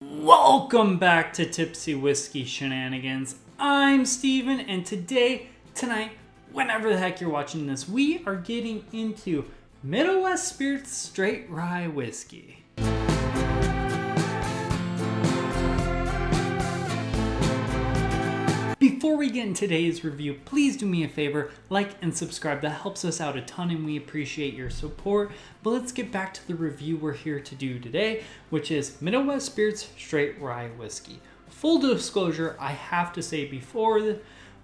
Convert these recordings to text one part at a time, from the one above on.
Welcome back to Tipsy Whiskey Shenanigans. I'm Steven, and tonight, whenever the heck you're watching this, we are getting into Middle West Spirits Straight Rye Whiskey. Before we get into today's review, please do me a favor, like and subscribe. That helps us out a ton and we appreciate your support. But let's get back to the review we're here to do today, which is Middle West Spirits Straight Rye Whiskey. Full disclosure, I have to say before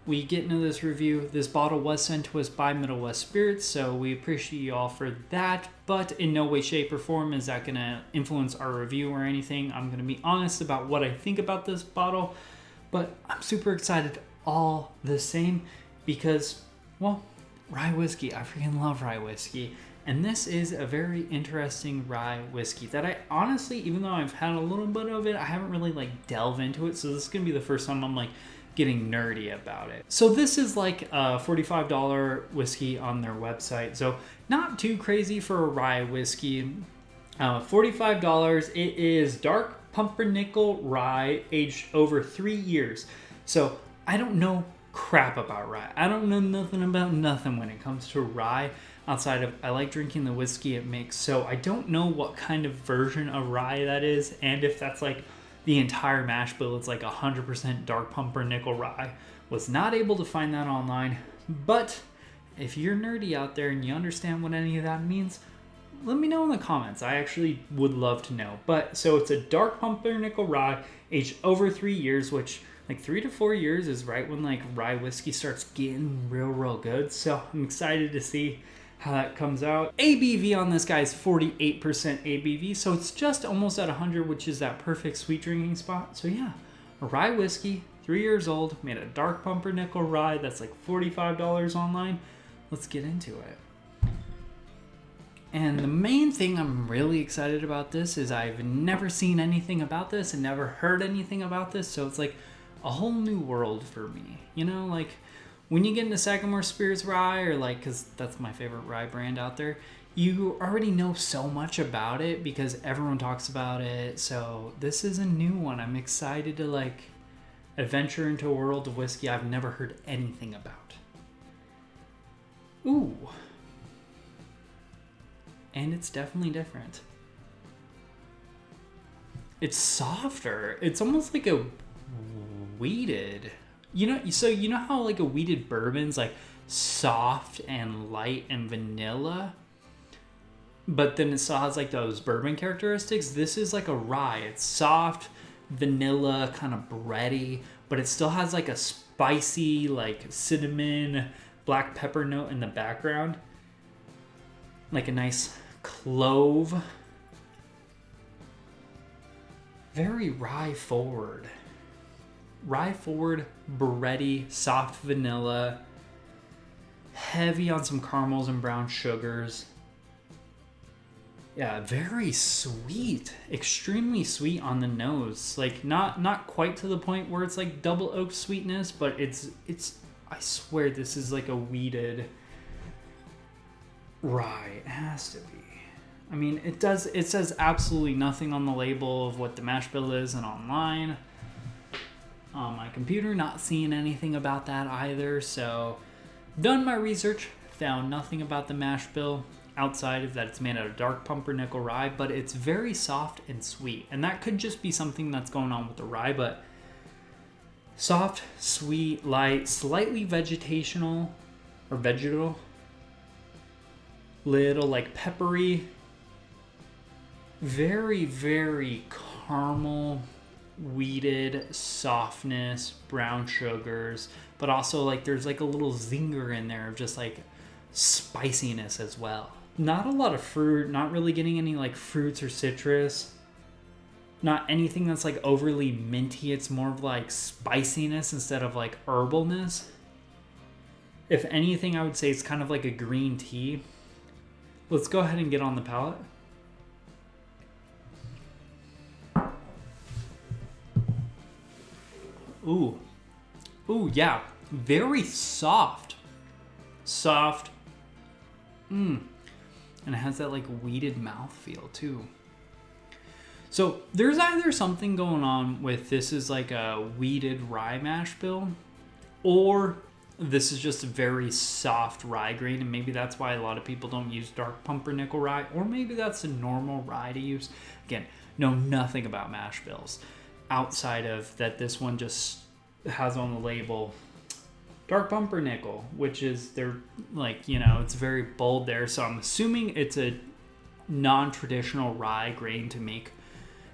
we get into this review, this bottle was sent to us by Middle West Spirits, so we appreciate you all for that. But in no way, shape, or form is that going to influence our review or anything. I'm going to be honest about what I think about this bottle. But I'm super excited all the same because, well, rye whiskey. I freaking love rye whiskey. And this is a very interesting rye whiskey that I honestly, even though I've had a little bit of it, I haven't really delved into it. So this is going to be the first time I'm getting nerdy about it. So this is a $45 whiskey on their website. So not too crazy for a rye whiskey. $45. It is dark pumpernickel rye aged over 3 years. So I don't know crap about rye. I don't know nothing about nothing when it comes to rye outside of I like drinking the whiskey it makes. So I don't know what kind of version of rye that is and if that's the entire mash bill. It's 100% dark pumpernickel rye. Was not able to find that online, but if you're nerdy out there and you understand what any of that means, let me know in the comments. I actually would love to know. But so it's a dark pumpernickel rye aged over 3 years, which 3 to 4 years is right when rye whiskey starts getting real good. So I'm excited to see how that comes out. ABV on this guy is 48% ABV, so it's just almost at 100, which is that perfect sweet drinking spot. So yeah, a rye whiskey, 3 years old, made a dark pumpernickel rye that's $45 online. Let's get into it. And the main thing I'm really excited about this is I've never seen anything about this and never heard anything about this. So it's a whole new world for me. You know, when you get into Sagamore Spirits rye or because that's my favorite rye brand out there, you already know so much about it because everyone talks about it. So this is a new one. I'm excited to adventure into a world of whiskey I've never heard anything about. Ooh. And it's definitely different. It's softer. It's almost like a wheated. You know how a wheated bourbon's soft and light and vanilla, but then it still has those bourbon characteristics. This is a rye. It's soft, vanilla, kind of bready, but it still has a spicy cinnamon, black pepper note in the background. A nice clove. Very rye forward. Rye forward, bready, soft vanilla. Heavy on some caramels and brown sugars. Yeah, very sweet. Extremely sweet on the nose. Not quite to the point where it's double oak sweetness, but it's I swear this is a wheated rye. It has to be. I mean, it says absolutely nothing on the label of what the mash bill is and online. On my computer, not seeing anything about that either. So, done my research, found nothing about the mash bill outside of that it's made out of dark pumpernickel rye, but it's very soft and sweet. And that could just be something that's going on with the rye, but soft, sweet, light, slightly vegetational or vegetal. Little peppery, very, very caramel, wheated softness, brown sugars, but also there's a little zinger in there of just spiciness as well. Not a lot of fruit, not really getting any fruits or citrus. Not anything that's overly minty. It's more of spiciness instead of herbalness. If anything, I would say it's kind of like a green tea. Let's go ahead and get on the palate. Ooh. Ooh, yeah. Very soft. Soft. And it has that wheated mouthfeel too. So there's either something going on with this is like a weeded rye mash bill, or this is just a very soft rye grain, and maybe that's why a lot of people don't use dark pumpernickel rye, or maybe that's a normal rye to use. Again, know nothing about mash bills outside of that this one just has on the label dark pumpernickel, which is they're like, you know, it's very bold there. So I'm assuming it's a non-traditional rye grain to make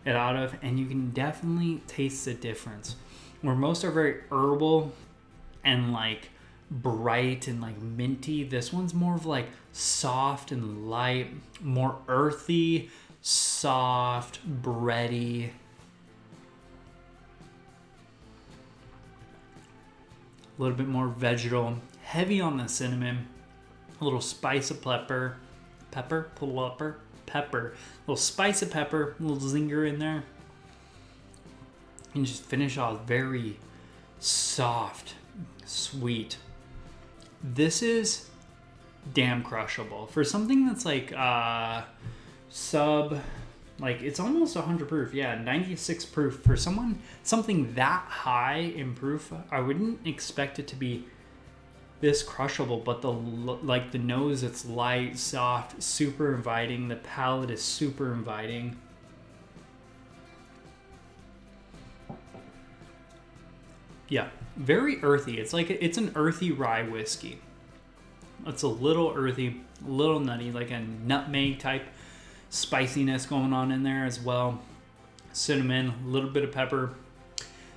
it out of, and you can definitely taste the difference. Where most are very herbal and like bright and like minty, this one's more of like soft and light, more earthy, soft, bready. A little bit more vegetal, heavy on the cinnamon, a little spice of pepper, a little spice of pepper, a little zinger in there, and just finish off very soft, sweet. This is damn crushable for something that's like like it's almost 100 proof. Yeah, 96 proof. For something that high in proof, I wouldn't expect it to be this crushable, but the nose, it's light, soft, super inviting. The palate is super inviting. Yeah, very earthy. It's like it's an earthy rye whiskey. It's a little earthy, a little nutty, like a nutmeg type spiciness going on in there as well. Cinnamon, a little bit of pepper,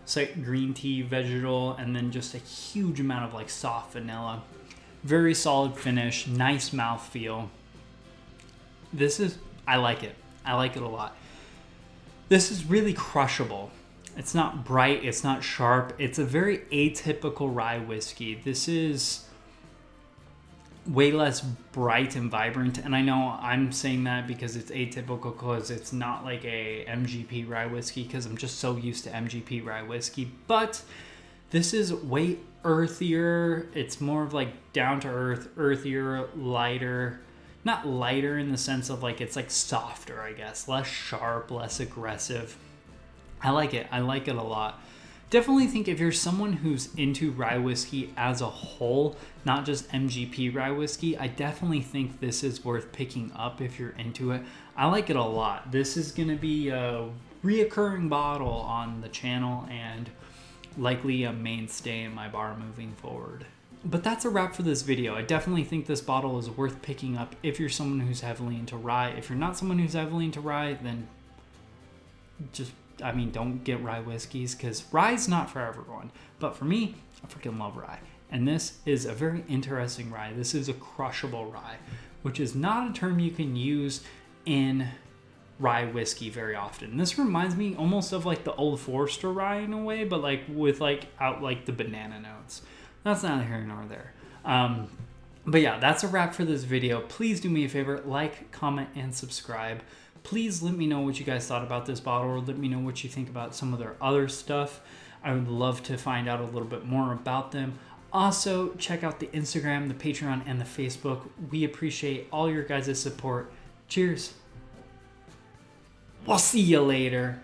it's like green tea, vegetal, and then just a huge amount of like soft vanilla. Very solid finish, nice mouthfeel. I like it. I like it a lot. This is really crushable. It's not bright, it's not sharp. It's a very atypical rye whiskey. This is way less bright and vibrant, and I know I'm saying that because it's atypical because it's not like a MGP rye whiskey, because I'm just so used to MGP rye whiskey, but this is way earthier. It's more of like down to earth, earthier, lighter. Not lighter in the sense of like it's like softer, I guess, less sharp, less aggressive. I like it a lot. Definitely think if you're someone who's into rye whiskey as a whole, not just MGP rye whiskey, I definitely think this is worth picking up if you're into it. I like it a lot. This is going to be a reoccurring bottle on the channel and likely a mainstay in my bar moving forward. But that's a wrap for this video. I definitely think this bottle is worth picking up if you're someone who's heavily into rye. If you're not someone who's heavily into rye, then don't get rye whiskeys, because rye's not for everyone. But for me, I freaking love rye. And this is a very interesting rye. This is a crushable rye, which is not a term you can use in rye whiskey very often. This reminds me almost of like the Old Forester rye in a way, but like with like out like the banana notes. That's neither here nor there. But yeah, that's a wrap for this video. Please do me a favor, like, comment, and subscribe. Please let me know what you guys thought about this bottle, or let me know what you think about some of their other stuff. I would love to find out a little bit more about them. Also, check out the Instagram, the Patreon, and the Facebook. We appreciate all your guys' support. Cheers. We'll see you later.